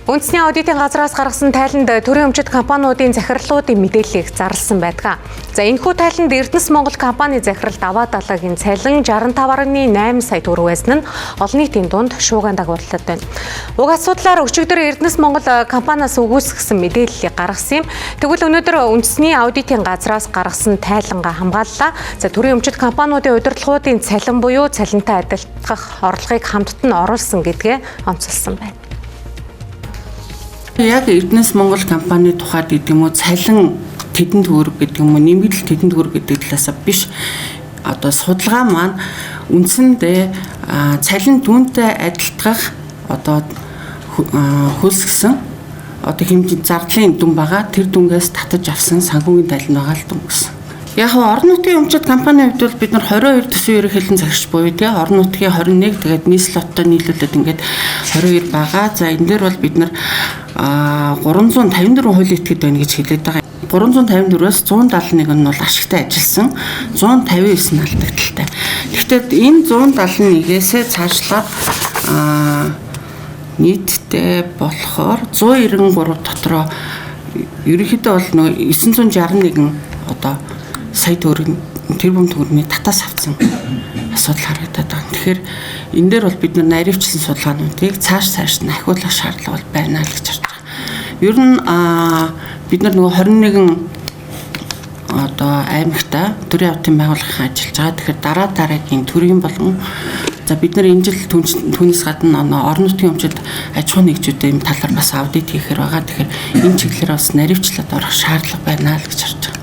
Үндэсний аудитын газраас гаргасан тайланд төрийн өмчит компаниудын захирлуудын мэдээллийг зарласан байдаг. За энэхүү тайланд Эрдэнэс Монгол компани захирал Даваа Далаагийн цалин 65.8 сая төгрөг байсан нь олон нийтийн дунд шуугиан дагууллаад байна. Уг асуудлаар өчигдөр Эрдэнэс Монгол компаниас үгүйсгэсэн мэдээллийг гаргасан юм. Тэгвэл өнөөдөр үндэсний аудитын газраас гаргасан тайлангаа хамгааллаа. За төрийн өмчит компаниудын удирдлагуудын цалин буюу цалинтай адилтгах орлогыг хамтд нь оруулсан гэдгээ онцолсон байна. Яг Эрдэнэс Монгол компани тухайд гэдэг юм уу цалин тэдэнд төгрөг гэдэг юм уу нэмэгдэл тэдэнд төгрөг гэдэг талаас биш одоо судалгаа маань үндсэндээ цалин дүнтэй адилтгах одоо хөлсгсөн одоо хэмжээ зардлын дүн байгаа тэр дүнгээс татаж авсан санхүүгийн тайлан байгаа л дүн гэсэн. Яг орон нутгийн өмчит компанийн хувьд бол бид нар 22 төсвийн ерөнхийлөн цагш буюу тэгээ орон нутгийн 21 тэгээд нийслэлттэй нийлүүлээд ингээд 22 байгаа. За энэ дээр бол бид нар 354 хуулийн этгээд байна гэж хэлээд байгаа. 354-өөс 171 нь бол ашигтай ажилласан, 159 нь алдагдaltaй. Гэхдээ энэ 171-ээсээ цаашлаад нийтдээ болохоор 193 дотроо ерөнхийдөө бол нөгөө 961 одоо сая төгрөгийн тэрбум төгрөгийн татаас авсан асуудал харагдаад байна. Тэгэхээр энэ дээр бол бид нар наривчлсан судалгаануудыг цааш нь ахиулах шаардлага бол байна л гэж харж байгаа. Ер нь бид нар нөгөө 21 одоо аймагта төрийн авто байгууллагын ажиллаж байгаа. Тэгэхээр дараагийн төрийн болон за бид нар энэ жил түүнээс гадна орон нутгийн өмчит аж ахуйн нэгжүүдийн талаар бас аудит хийхээр байгаа. Тэгэхээр энэ чиглэлээр бас наривчлаад орох шаардлага байна л гэж харж байгаа.